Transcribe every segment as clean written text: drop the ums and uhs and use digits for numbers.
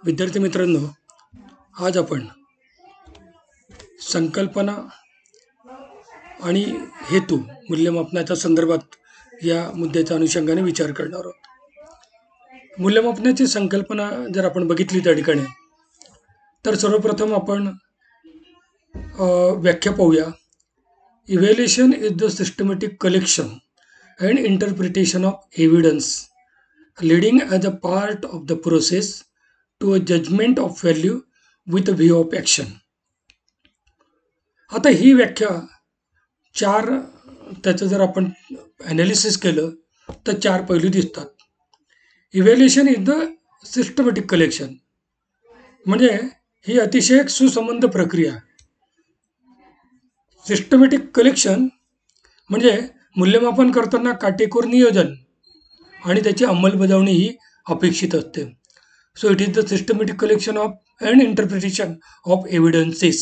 विद्यार्थी मित्रांनो, आज आपण संकल्पना आणि हेतू मूल्यमापनाच्या संदर्भात या मुद्द्याच्या अनुषंगाने विचार करणार आहोत. मूल्यमापनाची संकल्पना जर आपण बघितली त्या ठिकाणी, तर सर्वप्रथम आपण व्याख्या पाहूया. Evaluation is the systematic collection and interpretation of evidence leading as a part of the process to a judgment of value with a view of action. आता ही व्याख्या त्याचं जर आपण ॲनालिसिस केलं तर चार पैलू दिसतात. Evaluation is the systematic collection म्हणजे ही अतिशय एक सुसंबद्ध प्रक्रिया. सिस्टमॅटिक कलेक्शन म्हणजे मूल्यमापन करताना काटेकोर नियोजन आणि त्याची अंमलबजावणी ही अपेक्षित असते. So it is the systematic collection of and interpretation of evidences.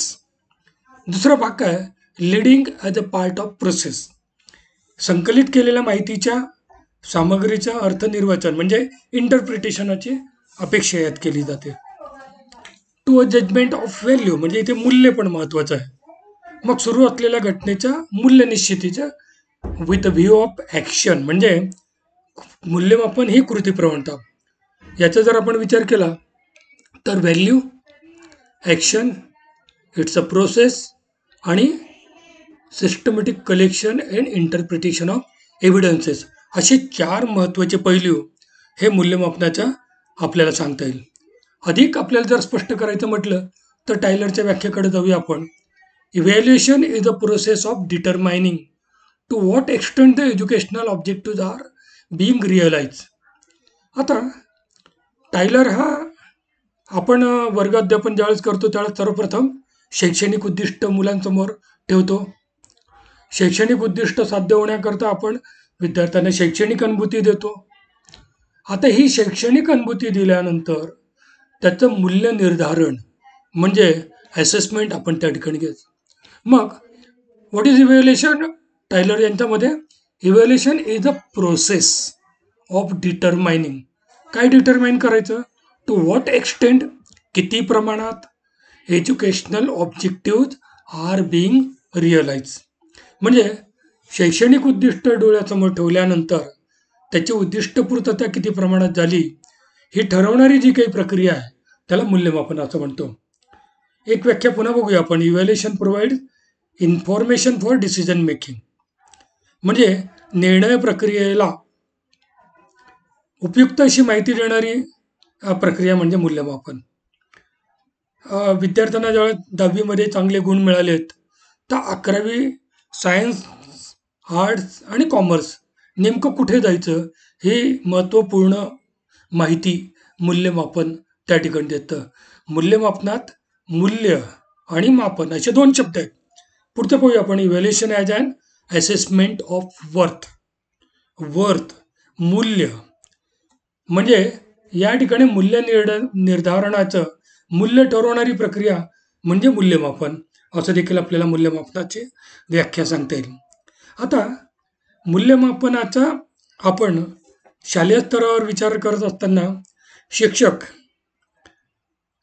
दुसरा भाग काय, leading as a part of process. संकलित केलेल्या माहितीच्या सामग्रीचं अर्थनिर्वचन म्हणजे इंटरप्रिटेशनाची अपेक्षा यात केली जाते. To a judgement of value म्हणजे इथे मूल्य पण महत्त्वाचं आहे. मग सुरू असलेल्या घटनेच्या मूल्य निश्चितीचं with a view of action म्हणजे मूल्यमापन ही कृती प्रवणता. याचा जर आपण विचार केला तर value, action, it's a process आणि systematic collection and interpretation of evidences असे चार महत्त्वाचे पैलू हे मूल्यमापनाच्या आपल्याला सांगता येईल. अधिक आपल्याला जर स्पष्ट करायचं म्हटलं तर टायलरच्या व्याख्येकडे जाऊया आपण. Evaluation is a process of determining to what extent the educational objective are being realize. आता टायलर हा आपण वर्ग अध्यापन ज्यावेळेस करतो त्यावेळेस सर्वप्रथम शैक्षणिक उद्दिष्ट मुलांसमोर ठेवतो. शैक्षणिक उद्दिष्ट साध्य होण्याकरता आपण विद्यार्थ्यांना शैक्षणिक अनुभूती देतो. आता ही शैक्षणिक अनुभूती दिल्यानंतर त्याचं मूल्य निर्धारण म्हणजे असेसमेंट आपण त्या ठिकाणी घ्यायचं. मग व्हॉट इज इव्हॅल्युएशन? टायलर यांच्यामध्ये evaluation is a process of determining. काय डिटरमाइन करायचं? टू व्हॉट एक्सटेंट किती प्रमाणात educational objective are being realize म्हणजे शैक्षणिक उद्दिष्ट डोळ्यासमोर ठेवल्यानंतर त्याची उद्दिष्टपूर्तता किती प्रमाणात झाली ही ठरवणारी जी काही प्रक्रिया आहे त्याला मूल्यमापन असं म्हणतो. एक व्याख्या पुन्हा बघूया आपण. Evaluation provide information for decision making म्हणजे निर्णय प्रक्रियेला उपयुक्त अशी माहिती देणारी प्रक्रिया म्हणजे मूल्यमापन. विद्यार्थ्यांना ज्यावेळेस 10वीमध्ये चांगले गुण मिळालेत तर 11वी सायन्स, आर्ट्स आणि कॉमर्स नेमकं कुठे जायचं हे महत्त्वपूर्ण माहिती मूल्यमापन त्या ठिकाणी देतं. मूल्यमापनात मूल्य आणि मापन असे दोन शब्द आहेत. पुढचं पाहूया आपण. Evaluation as an assessment of worth. मूल्य म्हणजे या ठिकाणी मूल्य निर्धारणाचं मूल्य ठरवणारी प्रक्रिया म्हणजे मूल्यमापन असं देखील आपल्याला मूल्यमापनाची व्याख्या सांगता येईल. आता मूल्यमापनाचा आपण शालेय स्तरावर विचार करत असताना शिक्षक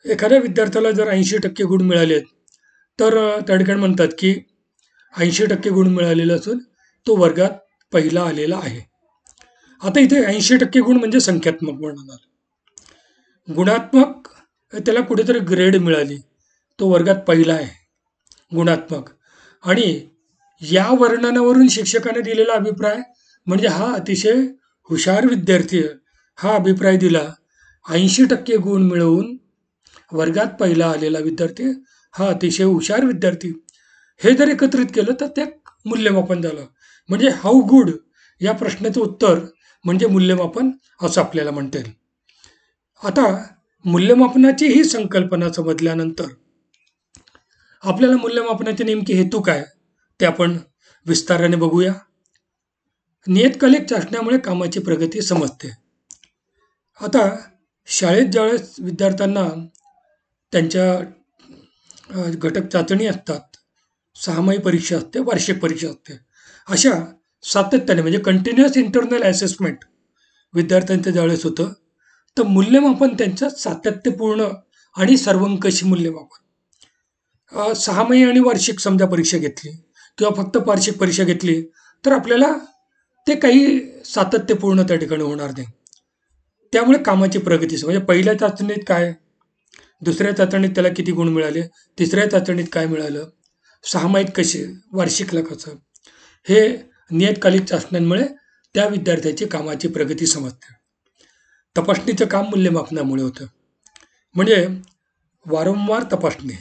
एखाद्या विद्यार्थ्याला जर 80% गुण मिळालेत तर त्या ठिकाणी म्हणतात की 80% गुण मिळालेले असून तो वर्गात पहिला आलेला आहे. आता इथे 80% गुण म्हणजे संख्यात्मक वर्णन. गुणात्मक त्याला कुठेतरी ग्रेड मिळाली, तो वर्गात पहिला आहे गुणात्मक. आणि या वर्णनावरून शिक्षकाने दिलेला अभिप्राय म्हणजे हा अतिशय हुशार विद्यार्थी हा अभिप्राय दिला. 80% गुण मिळवून वर्गात पहिला आलेला विद्यार्थी हा अतिशय हुशार विद्यार्थी. हे जर एकत्रित केलं तर ते मूल्यमापन झालं. म्हणजे हाऊ गुड या प्रश्नाचं उत्तर म्हणजे मूल्यमापन असं आपल्याला म्हणता येईल. आता मूल्यमापनाची ही संकल्पना समजल्यानंतर आपल्याला मूल्यमापनाचे नेमके हेतू काय ते आपण विस्ताराने बघूया. नियतकालिक चाचण्यामुळे कामाची प्रगती समजते. आता शाळेत ज्यावेळेस विद्यार्थ्यांना त्यांच्या घटक चाचणी असतात, 6माही परीक्षा असते, वार्षिक परीक्षा असते, अशा सातत्याने म्हणजे कंटिन्युअस इंटरनल असेसमेंट विद्यार्थ्यांचं ज्यावेळेस होतं तर मूल्यमापन त्यांचं सातत्यपूर्ण आणि सर्वंकष मूल्यमापन. 6 आणि वार्षिक समजा परीक्षा घेतली किंवा फक्त वार्षिक परीक्षा घेतली, तर आपल्याला ते काही सातत्यपूर्ण त्या ठिकाणी होणार नाही. त्यामुळे कामाची प्रगती म्हणजे पहिल्या चाचणीत काय, दुसऱ्या चाचणीत त्याला किती गुण मिळाले, तिसऱ्या चाचणीत काय मिळालं, 6 कसे, वार्षिकला कसं, हे नियतकालिक चाचण्यांमुळे त्या विद्यार्थ्याची कामाची प्रगती समजते. तपासणीचं काम मूल्यमापनामुळे होतं. म्हणजे वारंवार तपासणी,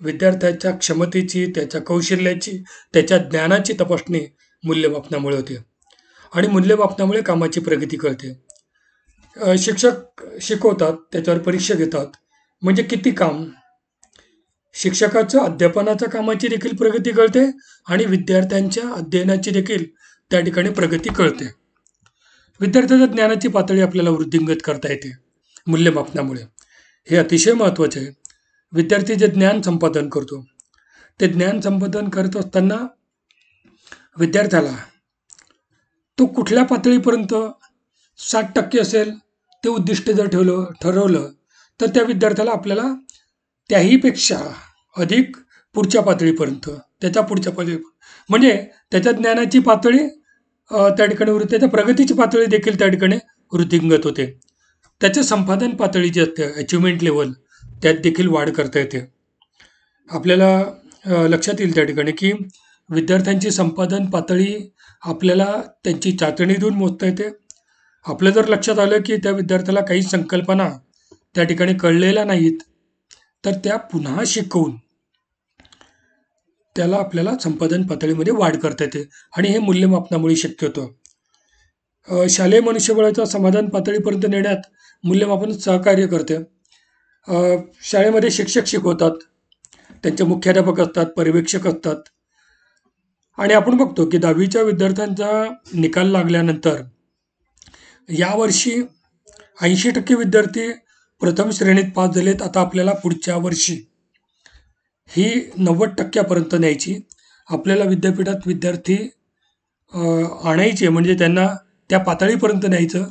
विद्यार्थ्याच्या क्षमतेची, त्याच्या कौशल्याची, त्याच्या ज्ञानाची तपासणी मूल्यमापनामुळे होते आणि मूल्यमापनामुळे कामाची प्रगती कळते. शिक्षक शिकवतात, त्याच्यावर परीक्षा घेतात, म्हणजे किती काम, शिक्षकाचं अध्यापनाच्या कामाची देखील प्रगती कळते आणि विद्यार्थ्यांच्या अध्ययनाची देखील त्या ठिकाणी प्रगती कळते. विद्यार्थ्याच्या ज्ञानाची पातळी आपल्याला वृद्धिंगत करता येते मूल्यमापनामुळे. हे अतिशय महत्त्वाचे आहे. विद्यार्थी जे ज्ञान संपादन करतो, ते ज्ञान संपादन करत असताना विद्यार्थ्याला तो कुठल्या पातळीपर्यंत 60% असेल ते उद्दिष्ट जर ठरवलं, तर त्या विद्यार्थ्याला आपल्याला त्याहीपेक्षा अधिक पुढच्या पातळीपर्यंत, त्याच्या पुढच्या पातळी, म्हणजे त्याच्या ज्ञानाची पातळी त्या ठिकाणी त्याच्या प्रगतीची पातळी देखील त्या ठिकाणी वृद्धिंगत होते. त्याचे संपादन पातळी जी असते, अचिव्हमेंट लेवल, त्यात देखील वाढ करता येते. आपल्याला लक्षात येईल त्या ठिकाणी की विद्यार्थ्यांची संपादन पातळी आपल्याला त्यांची चाचणी देऊन मोजता येते. आपलं जर लक्षात आलं की त्या विद्यार्थ्याला काही संकल्पना त्या ठिकाणी कळलेल्या नाहीत, तर त्या पुन्हा शिकवून त्याला आपल्याला संपादन पातळीमध्ये वाढ करता येते आणि हे मूल्यमापनामुळे शक्य होतं. शालेय मनुष्यबळाच्या समाधान पातळीपर्यंत नेण्यात मूल्यमापन सहकार्य करते. शाळेमध्ये शिक्षक शिकवतात, त्यांचे मुख्याध्यापक असतात, पर्यवेक्षक असतात आणि आपण बघतो की 10वीच्या विद्यार्थ्यांचा निकाल लागल्यानंतर यावर्षी 80% विद्यार्थी प्रथम श्रेणीत पास झालेत. आता आपल्याला पुढच्या वर्षी ही 90% न्यायची. आपल्याला विद्यापीठात विद्यार्थी आणायचे, म्हणजे त्यांना त्या पातळीपर्यंत न्यायचं.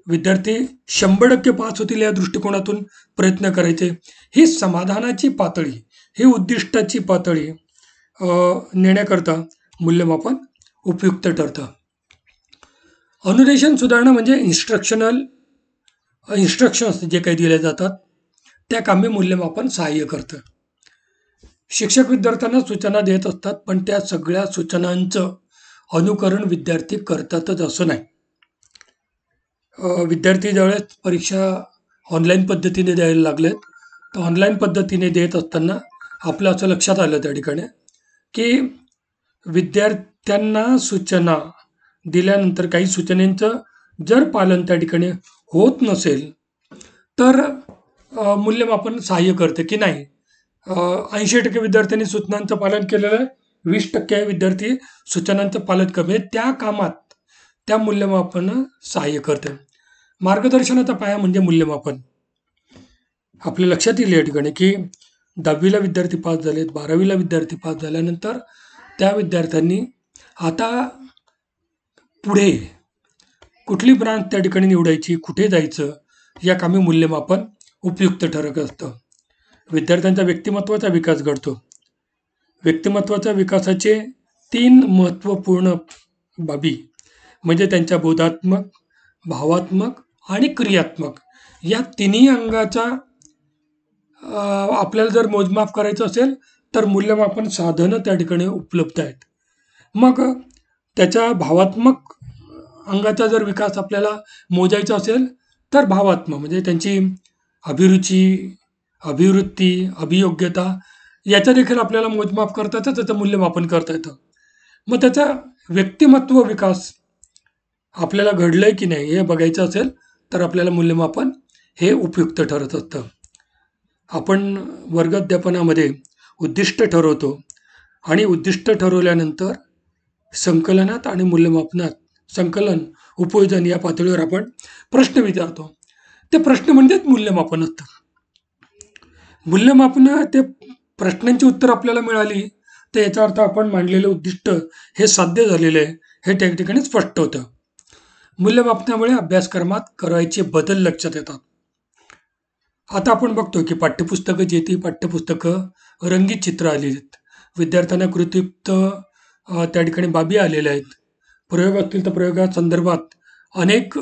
विद्यार्थी 100% पास होतील या दृष्टिकोनातून प्रयत्न करायचे. ही समाधानाची पातळी, ही उद्दिष्टाची पातळी नेण्याकरता मूल्यमापन उपयुक्त ठरतं. अनुदेशन सुधारणा म्हणजे इन्स्ट्रक्शन्स जे काही दिले जातात त्या कामी मूल्यमापन सहाय्य करतं. शिक्षक विद्यार्थ्यांना सूचना देत असतात, पण त्या सगळ्या सूचनांचं अनुकरण विद्यार्थी करतातच असं नाही. विद्यार्थी ज्यावेळेस परीक्षा ऑनलाईन पद्धतीने द्यायला लागलेत, तर ऑनलाईन पद्धतीने देत असताना आपलं असं लक्षात आलं त्या ठिकाणी की विद्यार्थ्यांना सूचना दिल्यानंतर काही सूचनांचं जर पालन त्या ठिकाणी होत नसेल, तर मूल्यमापन सहाय्य करते की नाही. 80% विद्यार्थ्यांनी सूचनांचं पालन केलेलं आहे, 20% विद्यार्थी सूचनांचं पालन कमी, त्या कामात त्या मूल्यमापन सहाय्य करते. मार्गदर्शनाचा पाया म्हणजे मूल्यमापन. आपल्या लक्षात येईल या ठिकाणी की 10वीला विद्यार्थी पास झालेत, 12वीला विद्यार्थी पास झाल्यानंतर त्या विद्यार्थ्यांनी आता पुढे कुठली ब्रांच त्या ठिकाणी निवडायची, कुठे जायचं, या कामी मूल्यमापन उपयुक्त ठरत असतं. विद्यार्थ्यांच्या व्यक्तिमत्वाचा विकास घडतो. व्यक्तिमत्वाच्या विकासाचे 3 महत्त्वपूर्ण बाबी म्हणजे त्यांच्या बोधात्मक, भावात्मक आणि क्रियात्मक या तिन्ही अंगाचा आपल्याला जर मोजमाप करायचं असेल तर मूल्यमापन साधनं त्या ठिकाणी उपलब्ध आहेत. मग त्याच्या भावात्मक अंगाचा जर विकास आपल्याला मोजायचा असेल तर भावात्मक म्हणजे त्यांची अभिरुची, अभिवृत्ती, अभियोग्यता याचा देखील आपल्याला मोजमाप करता येतं, त्याचं मूल्यमापन करता येतं. मग त्याचा व्यक्तिमत्व विकास आपल्याला घडलंय की नाही हे बघायचं असेल तर आपल्याला मूल्यमापन हे उपयुक्त ठरत असतं. आपण वर्गाध्यापनामध्ये उद्दिष्ट ठरवतो आणि उद्दिष्ट ठरवल्यानंतर संकलनात आणि मूल्यमापनात, संकलन, उपयोजन या पातळीवर आपण प्रश्न विचारतो. ते प्रश्न म्हणजेच मूल्यमापन असतं. मूल्यमापन ते प्रश्नांची उत्तर आपल्याला मिळाली तर याचा अर्थ आपण मांडलेलं उद्दिष्ट हे साध्य झालेलं आहे हे त्या ठिकाणी स्पष्ट होतं. मूल्यमापनामुळे अभ्यासक्रमात करायचे बदल लक्षात येतात. आता आपण बघतो की पाठ्यपुस्तकं जी ती पाठ्यपुस्तकं रंगीत चित्र आलेली आहेत. विद्यार्थ्यांना कृतीयुक्त त्या ठिकाणी बाबी आलेल्या आहेत. प्रयोग असतील तर प्रयोगासंदर्भात अनेक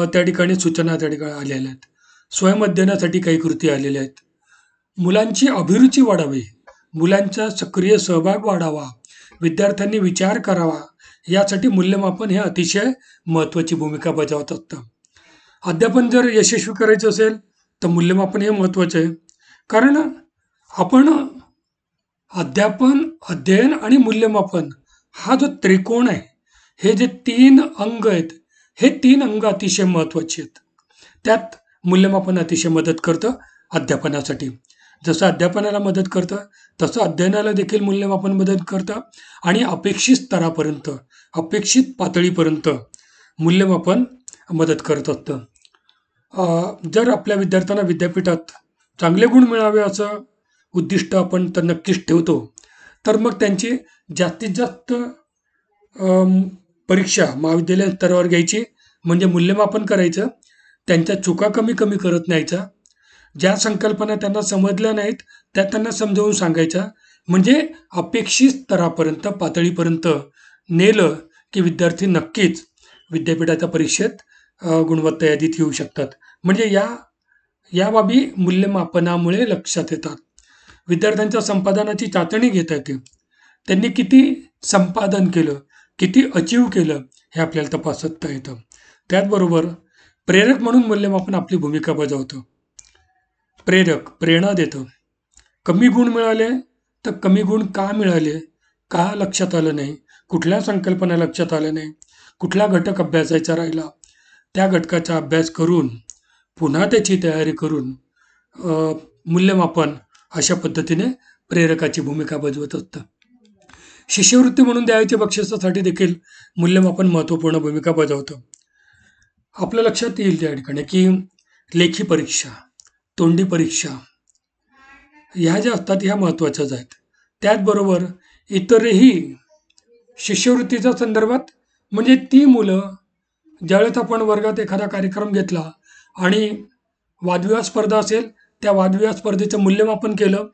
त्या ठिकाणी सूचना त्या ठिकाणी आलेल्या आहेत. स्वयंअध्ययनासाठी काही कृती आलेल्या आहेत. मुलांची अभिरुची वाढावी, मुलांचा सक्रिय सहभाग वाढावा, विद्यार्थ्यांनी विचार करावा, यासाठी मूल्यमापन हे अतिशय महत्त्वाची भूमिका बजावत असतं. अध्यापन जर यशस्वी करायचं असेल तर मूल्यमापन हे महत्त्वाचं आहे. कारण आपण अध्यापन, अध्ययन आणि मूल्यमापन हा जो त्रिकोण आहे, हे जे 3 अंग आहेत, हे 3 अंग अतिशय महत्त्वाची आहेत. त्यात मूल्यमापन अतिशय मदत करतं अध्यापनासाठी. जसं अध्यापनाला मदत करतं, तसं अध्ययनाला देखील मूल्यमापन मदत करतं आणि अपेक्षित स्तरापर्यंत, अपेक्षित पातळीपर्यंत मूल्यमापन मदत करत असतं. जर आपल्या विद्यार्थ्यांना विद्यापीठात चांगले गुण मिळावे असं उद्दिष्ट आपण तर नक्कीच ठेवतो, तर मग त्यांची जास्तीत जास्त परीक्षा महाविद्यालयीन स्तरावर घ्यायची, म्हणजे मूल्यमापन करायचं, त्यांच्या चुका कमी कमी करत न्यायच्या, ज्या संकल्पना त्यांना समजल्या नाहीत त्या त्यांना समजावून सांगायच्या, म्हणजे अपेक्षित स्तरापर्यंत, पातळीपर्यंत नेलं की विद्यार्थी नक्कीच विद्यापीठाच्या परीक्षेत गुणवत्ता यादीत येऊ शकतात. म्हणजे या बाबी मूल्यमापनामुळे लक्षात येतात. विद्यार्थ्यांच्या संपादनाची चाचणी घेता येते. त्यांनी किती संपादन केलं, किती अचीव केलं, हे आपल्याला तपासता येतं. त्याचबरोबर प्रेरक म्हणून मूल्यमापन आपली भूमिका बजावतं. प्रेरक, प्रेरणा देतं. कमी गुण मिळाले तर कमी गुण का मिळाले, का लक्षात आलं नाही, कुठल्या संकल्पना लक्षात आल्या नाही, कुठला घटक अभ्यासायचा राहिला, त्या घटकाचा अभ्यास करून पुन्हा त्याची तयारी करून मूल्यमापन अशा पद्धतीने प्रेरकाची भूमिका बजावत असतं. शिष्यवृत्ती म्हणून द्यायच्या बक्षिसासाठी देखील मूल्यमापन महत्त्वपूर्ण भूमिका बजावतं. आपल्या लक्षात येईल त्या ठिकाणी की लेखी परीक्षा, तोंडी परीक्षा ह्या ज्या असतात ह्या महत्त्वाच्याच आहेत. त्याचबरोबर इतरही शिष्यवृत्तीच्या संदर्भात, म्हणजे ती मुलं ज्यावेळेस आपण वर्गात एखादा कार्यक्रम घेतला आणि वादविवाद स्पर्धा असेल, त्या वादविवाद स्पर्धेचं मूल्यमापन केलं,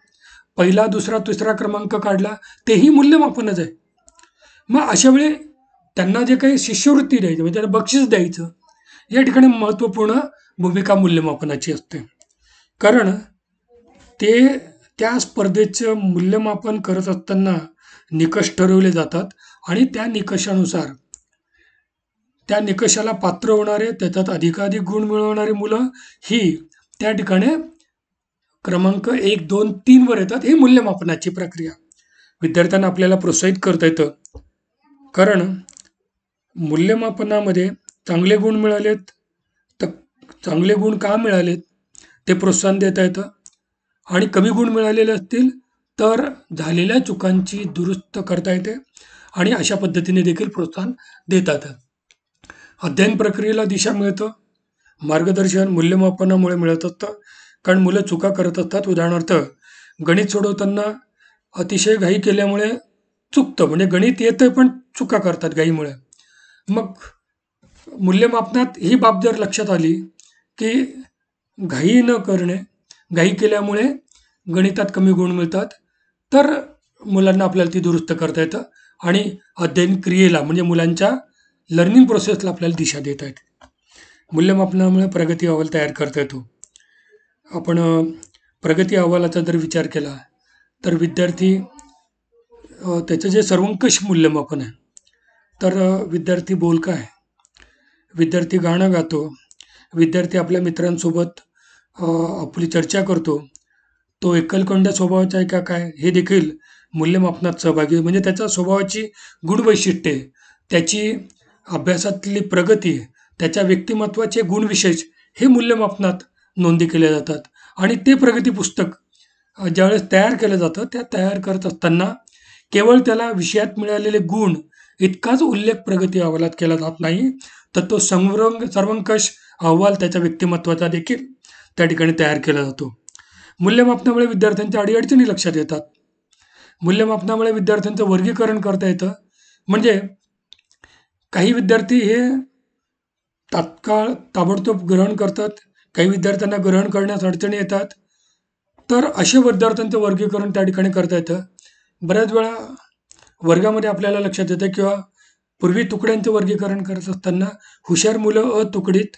पहिला, दुसरा, तिसरा क्रमांक काढला, तेही मूल्यमापनच आहे. मग अशा वेळी त्यांना जे काही शिष्यवृत्ती द्यायची, म्हणजे त्यांना बक्षीस द्यायचं, या ठिकाणी महत्त्वपूर्ण भूमिका मूल्यमापनाची असते. कारण ते त्या स्पर्धेचं मूल्यमापन करत असताना निकष ठरवले जातात आणि त्या निकषानुसार त्या निकषाला पात्र होणारे, त्याच्यात अधिकाधिक गुण मिळवणारी मुलं ही त्या ठिकाणी क्रमांक 1, 2, 3 वर येतात. ही मूल्यमापनाची प्रक्रिया. विद्यार्थ्यांना आपल्याला प्रोत्साहित करता येतं. कारण मूल्यमापनामध्ये चांगले गुण मिळालेत तर चांगले गुण का मिळालेत ते प्रोत्साहन देता येतं, आणि कमी गुण मिळालेले असतील तर झालेल्या चुकांची दुरुस्त करता येते आणि अशा पद्धतीने देखील प्रोत्साहन देता येतं. अध्ययन प्रक्रियेला दिशा मिळतं, मार्गदर्शन मूल्यमापनामुळे मिळत असतं. कारण मुलं चुका करत असतात. उदाहरणार्थ गणित सोडवताना अतिशय घाई केल्यामुळे चुकतं, म्हणजे गणित येतं पण चुका करतात घाईमुळे. मग मूल्यमापनात ही बाब जर लक्षात आली की घाई न करणे, घाई केल्यामुळे गणितात कमी गुण मिळतात, तर मुलांना आपल्याला ती दुरुस्त करता येतं आणि अध्ययन क्रियेला, म्हणजे मुलांच्या लर्निंग प्रोसेसला आपल्याला दिशा देता येते. मूल्यमापनामुळे प्रगती अहवाल तयार करता येतो. आपण प्रगती अहवालाचा जर विचार केला तर विद्यार्थी त्याचं जे सर्वंकष मूल्यमापन आहे, तर विद्यार्थी बोलका आहे, विद्यार्थी गाणं गातो, विद्यार्थी आपल्या मित्रांसोबत आपली चर्चा करतो, तो एकलकोंड्या स्वभावाचा आहे का काय, हे देखील मूल्यमापनात सहभागी, म्हणजे त्याच्या स्वभावाची गुणवैशिष्ट्ये, त्याची अभ्यासातली प्रगती, त्याच्या व्यक्तिमत्वाचे गुणविशेष हे मूल्यमापनात नोंदी केल्या जातात. आणि ते प्रगती पुस्तक ज्यावेळेस तयार केलं जातं, त्या तयार करत असताना केवळ त्याला विषयात मिळालेले गुण इतकाच उल्लेख प्रगती अहवालात केला जात नाही, तर तो सर्वंकष अहवाल त्याच्या व्यक्तिमत्वाचा देखील त्या ठिकाणी तयार केला जातो. मूल्यमापनामुळे विद्यार्थ्यांच्या अडीअडचणी लक्षात येतात. मूल्यमापनामुळे विद्यार्थ्यांचं वर्गीकरण करता येतं. म्हणजे काही विद्यार्थी हे तात्काळ ताबडतोब ग्रहण करतात, काही विद्यार्थ्यांना ग्रहण करण्यास अडचणी येतात. तर अशा विद्यार्थ्यांचं वर्गीकरण त्या ठिकाणी करता येतं. बऱ्याच वेळा वर्गामध्ये आपल्याला लक्षात येतं किंवा पूर्वी तुकड्यांचं वर्गीकरण करत असताना हुशार मुलं अ तुकडीत,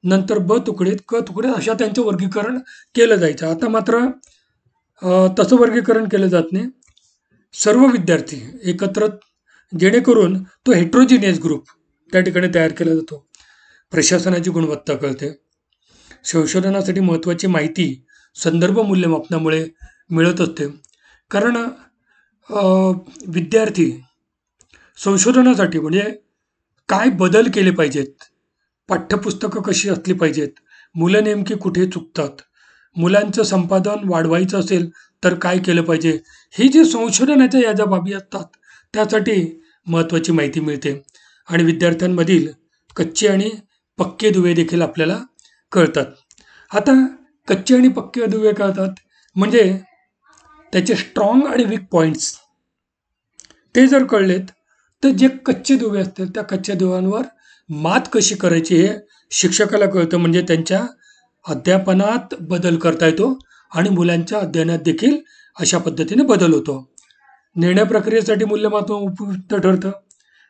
नंतर ब तुकडीत, क तुकडीत अशा त्यांचं वर्गीकरण केलं जायचं. आता मात्र तसं वर्गीकरण केलं जात नाही. सर्व विद्यार्थी एकत्र, जेणेकरून तो हेट्रोजिनियस ग्रुप त्या ठिकाणी तयार केला जातो. प्रशासनाची गुणवत्ता कळते. संशोधनासाठी महत्त्वाची माहिती संदर्भ मूल्यमापनामुळे मिळत असते. कारण विद्यार्थी संशोधनासाठी म्हणजे काय बदल केले पाहिजेत, पाठ्यपुस्तकं कशी असली पाहिजेत, मुलं नेमकी कुठे चुकतात, मुलांचं संपादन वाढवायचं असेल तर काय केलं पाहिजे, हे जे संशोधनाच्या या ज्या बाबी असतात त्यासाठी महत्त्वाची माहिती मिळते. आणि विद्यार्थ्यांमधील कच्चे आणि पक्के दुवे देखील आपल्याला कळतात. आता कच्चे आणि पक्के दुवे कळतात म्हणजे त्याचे स्ट्रॉंग आणि वीक पॉईंट्स ते जर कळलेत तर जे कच्चे दुवे असतील त्या कच्च्या दुव्यांवर मात कशी करायची हे शिक्षकाला कळतं. म्हणजे त्यांच्या अध्यापनात बदल करता येतो आणि मुलांच्या अध्ययनात देखील अशा पद्धतीने बदल होतो. निर्णय प्रक्रियेसाठी मूल्यमापन उपयुक्त ठरतं,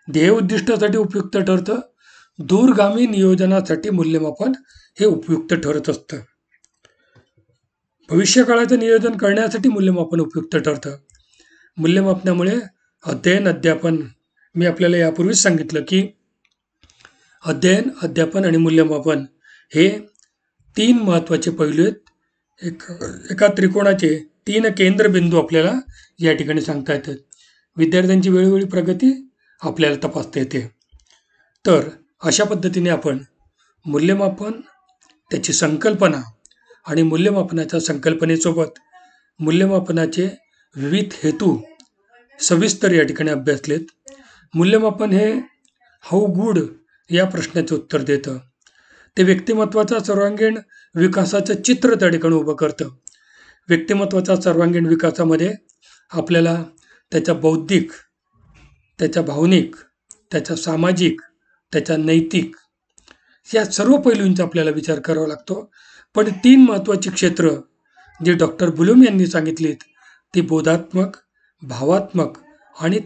ध्येय उद्दिष्टासाठी उपयुक्त ठरतं, दूरगामी नियोजनासाठी मूल्यमापन हे उपयुक्त ठरत असतं. भविष्यकाळाचं नियोजन करण्यासाठी मूल्यमापन उपयुक्त ठरतं. मूल्यमापनामुळे अध्ययन अध्यापन, मी आपल्याला यापूर्वीच सांगितलं की अध्ययन, अध्यापन आणि मूल्यमापन हे 3 महत्त्वाचे पैलू आहेत. एका त्रिकोणाचे 3 केंद्रबिंदू आपल्याला या ठिकाणी सांगता येतात. विद्यार्थ्यांची वेळोवेळी प्रगती आपल्याला तपासता येते. तर अशा पद्धतीने आपण मूल्यमापन, त्याची संकल्पना आणि मूल्यमापनाच्या संकल्पनेसोबत मूल्यमापनाचे विविध हेतू सविस्तर या ठिकाणी अभ्यासलेत. मूल्यमापन हे हाऊ गुड या प्रश्नाचे उत्तर देतं. ते व्यक्तिमत्वाचा सर्वांगीण विकासाचं चित्र त्या ठिकाणी उभं करतं. व्यक्तिमत्वाचा सर्वांगीण विकासामध्ये आपल्याला त्याच्या बौद्धिक, त्याच्या भावनिक, त्याच्या सामाजिक, त्याच्या नैतिक या सर्व पैलूंचा आपल्याला विचार करावा लागतो. पण 3 महत्त्वाची क्षेत्र जी डॉक्टर ब्लूम यांनी सांगितलीत ती बोधात्मक, भावात्मक आणि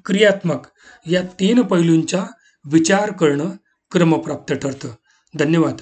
क्रियात्मक या 3 पैलूंचा विचार करणं क्रमप्राप्त ठरतं. धन्यवाद.